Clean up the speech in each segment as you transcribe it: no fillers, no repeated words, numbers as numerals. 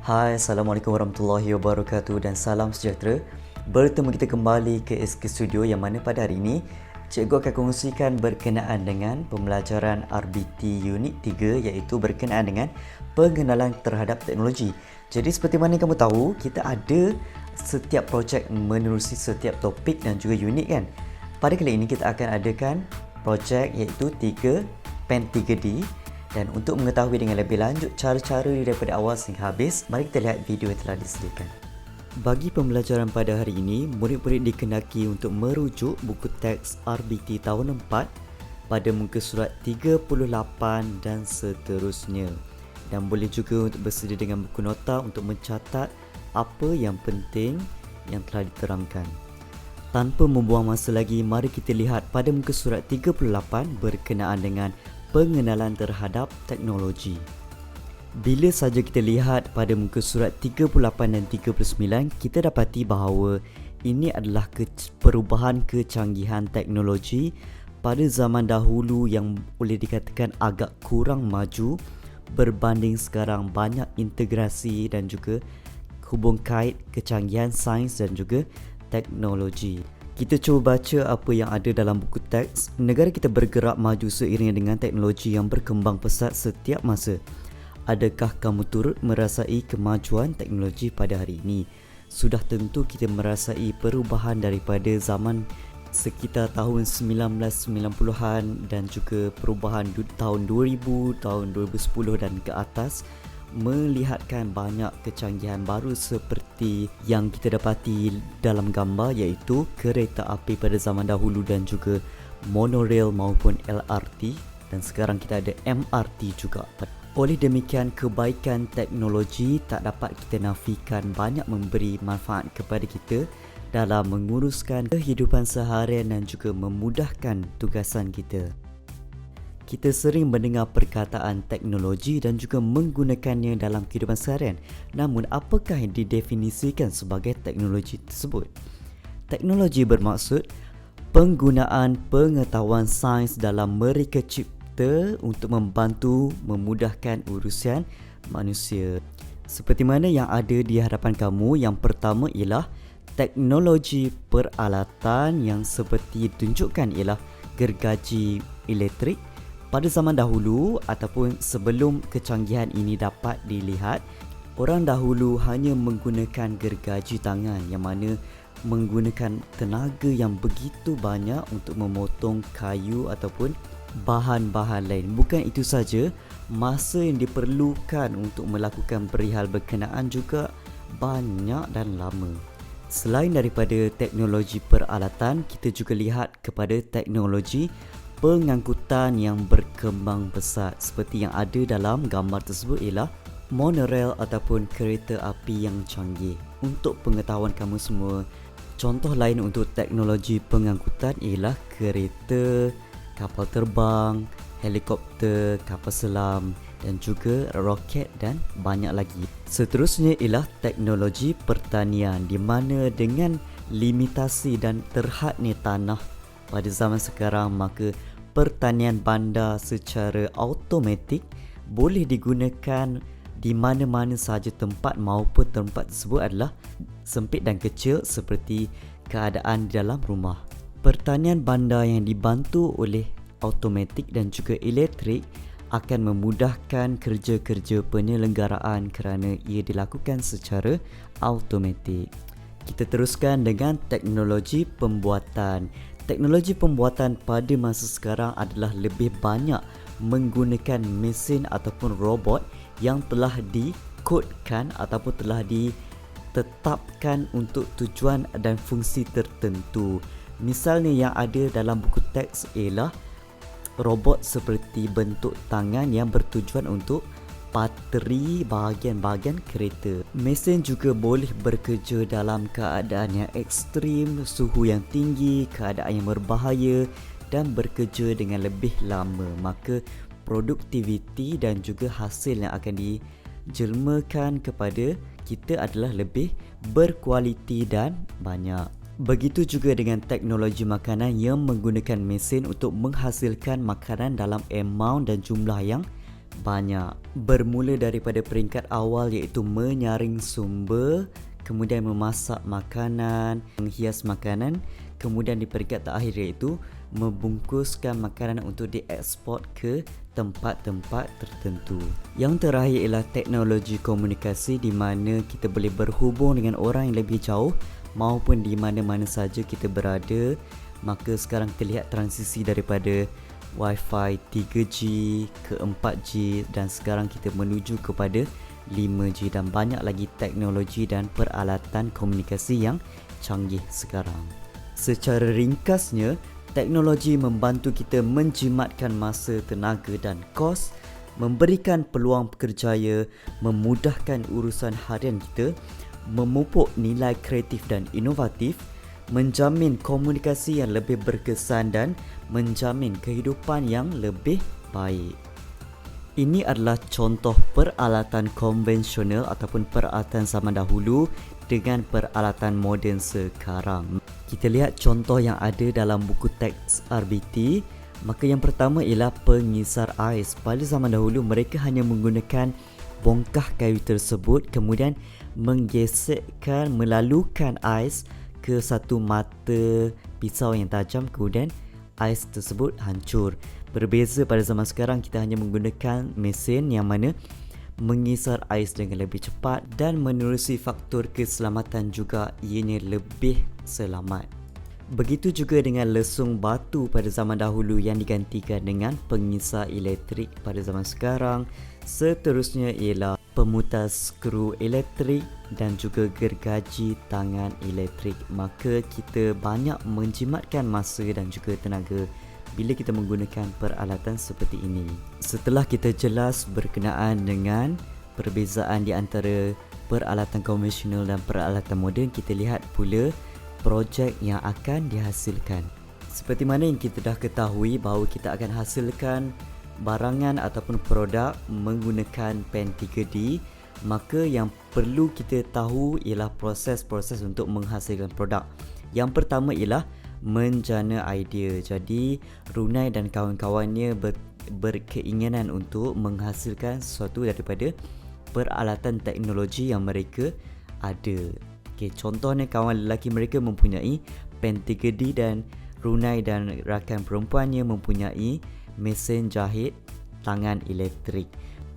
Hai, Assalamualaikum warahmatullahi wabarakatuh dan salam sejahtera. Bertemu kita kembali ke SK Studio yang mana pada hari ini cikgu akan kongsikan berkenaan dengan pembelajaran RBT Unit 3 iaitu berkenaan dengan pengenalan terhadap teknologi. Jadi seperti mana kamu tahu, kita ada setiap projek menerusi setiap topik dan juga unit kan. Pada kali ini kita akan adakan projek iaitu PEN 3D. Dan untuk mengetahui dengan lebih lanjut cara-cara daripada awal sehingga habis, mari kita lihat video yang telah disediakan. Bagi pembelajaran pada hari ini, murid-murid dikenaki untuk merujuk buku teks RBT tahun 4 pada muka surat 38 dan seterusnya. Dan boleh juga untuk bersedia dengan buku nota untuk mencatat apa yang penting yang telah diterangkan. Tanpa membuang masa lagi, mari kita lihat pada muka surat 38 berkenaan dengan pengenalan terhadap teknologi. Bila saja kita lihat pada muka surat 38 dan 39, kita dapati bahawa ini adalah perubahan kecanggihan teknologi pada zaman dahulu yang boleh dikatakan agak kurang maju berbanding sekarang. Banyak integrasi dan juga hubung kait kecanggihan sains dan juga teknologi. Kita cuba baca apa yang ada dalam buku teks. Negara kita bergerak maju seiring dengan teknologi yang berkembang pesat setiap masa. Adakah kamu turut merasai kemajuan teknologi pada hari ini? Sudah tentu kita merasai perubahan daripada zaman sekitar tahun 1990-an dan juga perubahan tahun 2000, tahun 2010 dan ke atas, melihatkan banyak kecanggihan baru seperti yang kita dapati dalam gambar, iaitu kereta api pada zaman dahulu dan juga monorail maupun LRT, dan sekarang kita ada MRT juga. Oleh demikian, kebaikan teknologi tak dapat kita nafikan banyak memberi manfaat kepada kita dalam menguruskan kehidupan seharian dan juga memudahkan tugasan kita. Kita sering mendengar perkataan teknologi dan juga menggunakannya dalam kehidupan seharian. Namun, apakah yang didefinisikan sebagai teknologi tersebut? Teknologi bermaksud penggunaan pengetahuan sains dalam mereka cipta untuk membantu memudahkan urusan manusia. Seperti mana yang ada di hadapan kamu, yang pertama ialah teknologi peralatan yang seperti ditunjukkan ialah gergaji elektrik. Pada zaman dahulu ataupun sebelum kecanggihan ini dapat dilihat, orang dahulu hanya menggunakan gergaji tangan yang mana menggunakan tenaga yang begitu banyak untuk memotong kayu ataupun bahan-bahan lain. Bukan itu saja, masa yang diperlukan untuk melakukan perihal berkenaan juga banyak dan lama. Selain daripada teknologi peralatan, kita juga lihat kepada teknologi pengangkutan yang berkembang pesat. Seperti yang ada dalam gambar tersebut ialah monorail ataupun kereta api yang canggih. Untuk pengetahuan kamu semua, contoh lain untuk teknologi pengangkutan ialah kereta, kapal terbang, helikopter, kapal selam dan juga roket dan banyak lagi. Seterusnya ialah teknologi pertanian, di mana dengan limitasi dan terhadnya tanah pada zaman sekarang, maka pertanian bandar secara automatik boleh digunakan di mana-mana sahaja tempat, maupun tempat tersebut adalah sempit dan kecil seperti keadaan di dalam rumah. Pertanian bandar yang dibantu oleh automatik dan juga elektrik akan memudahkan kerja-kerja penyelenggaraan kerana ia dilakukan secara automatik. Kita teruskan dengan teknologi pembuatan. Teknologi pembuatan pada masa sekarang adalah lebih banyak menggunakan mesin ataupun robot yang telah dikodkan ataupun telah ditetapkan untuk tujuan dan fungsi tertentu. Misalnya yang ada dalam buku teks ialah robot seperti bentuk tangan yang bertujuan untuk pateri bahagian-bahagian kereta. Mesin juga boleh bekerja dalam keadaan yang ekstrim, suhu yang tinggi, keadaan yang berbahaya dan bekerja dengan lebih lama. Maka produktiviti dan juga hasil yang akan dijelmakan kepada kita adalah lebih berkualiti dan banyak. Begitu juga dengan teknologi makanan yang menggunakan mesin untuk menghasilkan makanan dalam amount dan jumlah yang banyak. Bermula daripada peringkat awal iaitu menyaring sumber, kemudian memasak makanan, menghias makanan, kemudian di peringkat terakhir iaitu membungkuskan makanan untuk dieksport ke tempat-tempat tertentu. Yang terakhir ialah teknologi komunikasi di mana kita boleh berhubung dengan orang yang lebih jauh maupun di mana-mana saja kita berada. Maka sekarang kita lihat transisi daripada Wi-Fi 3G ke 4G dan sekarang kita menuju kepada 5G dan banyak lagi teknologi dan peralatan komunikasi yang canggih sekarang. Secara ringkasnya, teknologi membantu kita menjimatkan masa, tenaga dan kos, memberikan peluang kerjaya, memudahkan urusan harian kita, memupuk nilai kreatif dan inovatif, menjamin komunikasi yang lebih berkesan dan menjamin kehidupan yang lebih baik. Ini adalah contoh peralatan konvensional ataupun peralatan zaman dahulu dengan peralatan moden sekarang. Kita lihat contoh yang ada dalam buku teks RBT. Maka yang pertama ialah pengisar ais. Pada zaman dahulu mereka hanya menggunakan bongkah kayu tersebut, kemudian menggesekkan, melalukan ais ke satu mata pisau yang tajam, kemudian ais tersebut hancur. Berbeza pada zaman sekarang, kita hanya menggunakan mesin yang mana mengisar ais dengan lebih cepat dan menerusi faktor keselamatan juga, ianya lebih selamat. Begitu juga dengan lesung batu pada zaman dahulu yang digantikan dengan pengisar elektrik pada zaman sekarang. Seterusnya ialah pemutar skru elektrik dan juga gergaji tangan elektrik. Maka kita banyak menjimatkan masa dan juga tenaga bila kita menggunakan peralatan seperti ini. Setelah kita jelas berkenaan dengan perbezaan di antara peralatan konvensional dan peralatan moden, kita lihat pula projek yang akan dihasilkan. Seperti mana yang kita dah ketahui bahawa kita akan hasilkan barangan ataupun produk menggunakan pen 3D, maka yang perlu kita tahu ialah proses-proses untuk menghasilkan produk. Yang pertama ialah menjana idea. Jadi Runai dan kawan-kawannya berkeinginan untuk menghasilkan sesuatu daripada peralatan teknologi yang mereka ada. Okay, contohnya kawan lelaki mereka mempunyai pen 3D dan Runai dan rakan perempuannya mempunyai mesin jahit tangan elektrik.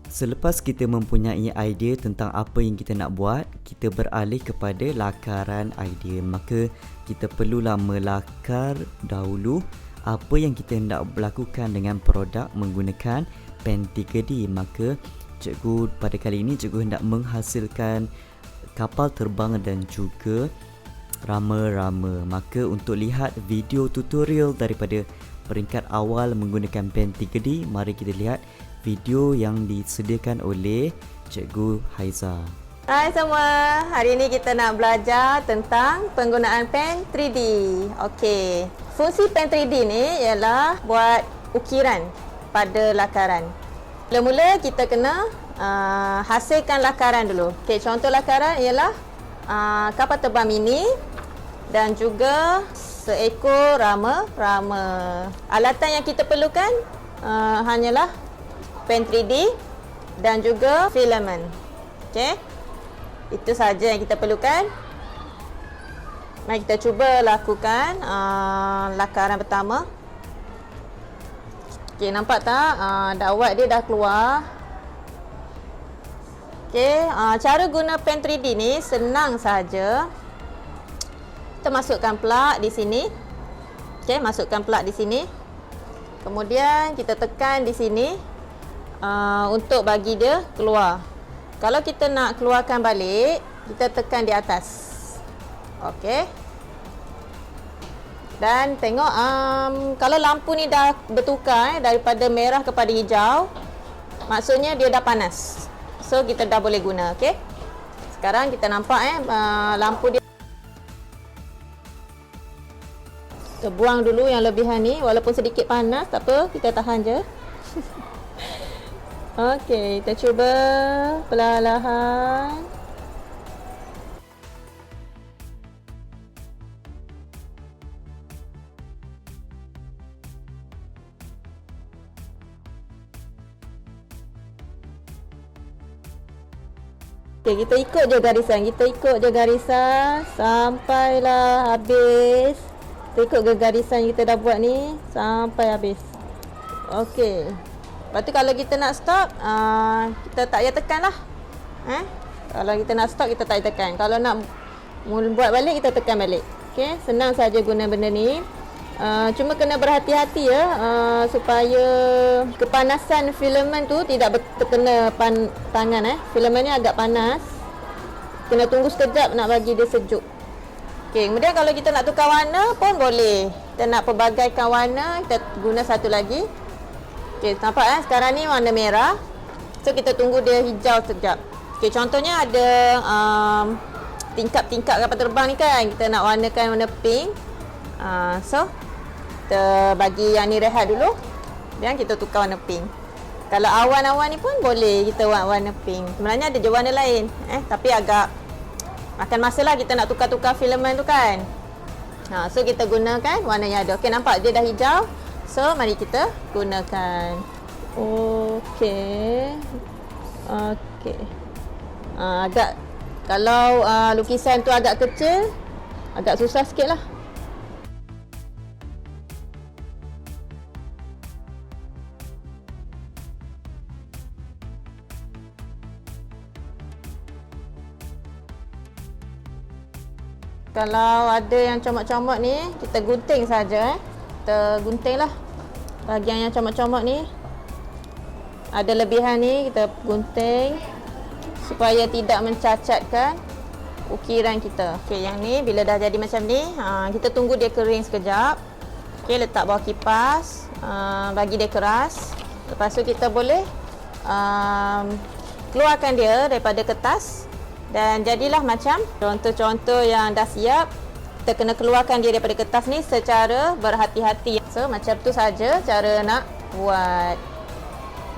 Selepas kita mempunyai idea tentang apa yang kita nak buat, kita beralih kepada lakaran idea. Maka kita perlulah melakar dahulu apa yang kita hendak lakukan dengan produk menggunakan pen 3D. Maka cikgu pada kali ini cikgu hendak menghasilkan kapal terbang dan juga rama-rama. Maka untuk lihat video tutorial daripada peringkat awal menggunakan pen 3D, mari kita lihat video yang disediakan oleh Cikgu Haiza. Hai semua, hari ini kita nak belajar tentang penggunaan pen 3D. Okey, fungsi pen 3D ni ialah buat ukiran pada lakaran. Mula-mula kita kena hasilkan lakaran dulu. Okey, contoh lakaran ialah kapal terbang mini dan juga seekor rama-rama. Alatan yang kita perlukan hanyalah pen 3D dan juga filament. Okey. Itu saja yang kita perlukan. Mari kita cuba lakukan lakaran pertama. Okey, nampak tak? Dakwat dia dah keluar. Okey, cara guna pen 3D ni senang saja. Kita masukkan plug di sini. Okey, masukkan plug di sini. Kemudian kita tekan di sini untuk bagi dia keluar. Kalau kita nak keluarkan balik, kita tekan di atas. Okey. Dan tengok kalau lampu ni dah bertukar daripada merah kepada hijau, maksudnya dia dah panas. So kita dah boleh guna, okey. Sekarang kita nampak lampu dia. Kita buang dulu yang lebihan ni, walaupun sedikit panas, tak apa, kita tahan je. Okey, kita cuba perlahan-lahan. Okey, kita ikut je garisan. Kita ikut je garisan sampailah habis. Kita ikut ke garisan yang kita dah buat ni sampai habis. Okey. Lepas tu kalau kita nak stop, kita tak payah tekan lah. Kalau kita nak stop, kita tak payah tekan. Kalau nak buat balik, kita tekan balik. Okey, senang saja guna benda ni. Cuma kena berhati-hati ya, supaya kepanasan filament tu tidak terkena tangan. Filament ni agak panas. Kena tunggu sekejap nak bagi dia sejuk. Okey, kemudian kalau kita nak tukar warna pun boleh. Kita nak pelbagaikan warna, kita guna satu lagi. Okey, nampak sekarang ni warna merah. So kita tunggu dia hijau sekejap. Okey, contohnya ada tingkap-tingkap kapal terbang ni kan. Kita nak warnakan warna pink. So kita bagi yang ni rehat dulu, dan kita tukar warna pink. Kalau awan-awan ni pun boleh kita warna pink. Sebenarnya ada je warna lain, tapi agak makan masa lah kita nak tukar-tukar filament tu kan. So kita gunakan warna yang ada. Okey, nampak dia dah hijau. So mari kita gunakan. Okey. Agak, kalau lukisan tu agak kecil, agak susah sikit lah. Kalau ada yang comot-comot ni, kita gunting saja. Kita gunting lah bahagian yang comot-comot ni. Ada lebihan ni, kita gunting supaya tidak mencacatkan ukiran kita. Okey, yang ni bila dah jadi macam ni, kita tunggu dia kering sekejap. Okey, letak bawah kipas, bagi dia keras. Lepas tu kita boleh keluarkan dia daripada kertas. Dan jadilah macam contoh-contoh yang dah siap. Kita kena keluarkan dia daripada kertas ni secara berhati-hati. So macam tu saja cara nak buat.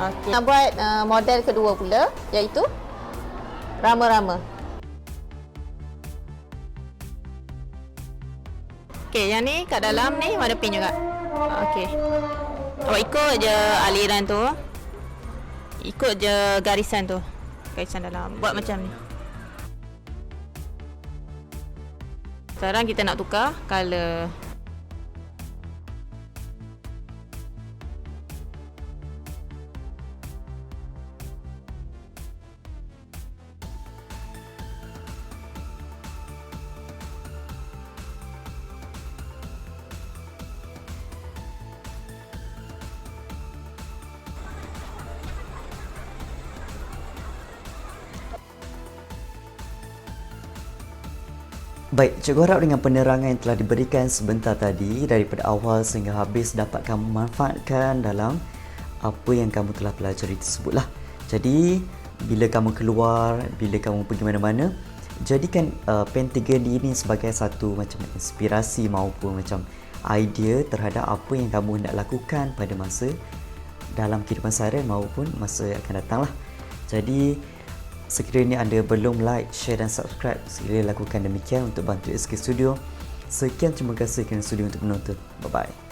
Okey. Nak buat model kedua pula, iaitu rama-rama. Okey, yang ni kat dalam ni warna pink juga. Okey. Awak ikut je aliran tu. Ikut je garisan tu. Garisan dalam. Buat macam ni. Sekarang kita nak tukar color. Baik, cikgu harap dengan penerangan yang telah diberikan sebentar tadi, daripada awal sehingga habis, dapat kamu manfaatkan dalam apa yang kamu telah pelajari tersebutlah. Jadi, bila kamu keluar, bila kamu pergi mana-mana, jadikan pen 3D ini sebagai satu macam inspirasi maupun macam idea terhadap apa yang kamu hendak lakukan pada masa dalam kehidupan seharian maupun masa yang akan datang lah. Jadi, sekiranya anda belum like, share dan subscribe, segera lakukan demikian untuk bantu SK Studio. Sekian, terima kasih kerana sudi untuk menonton. Bye-bye.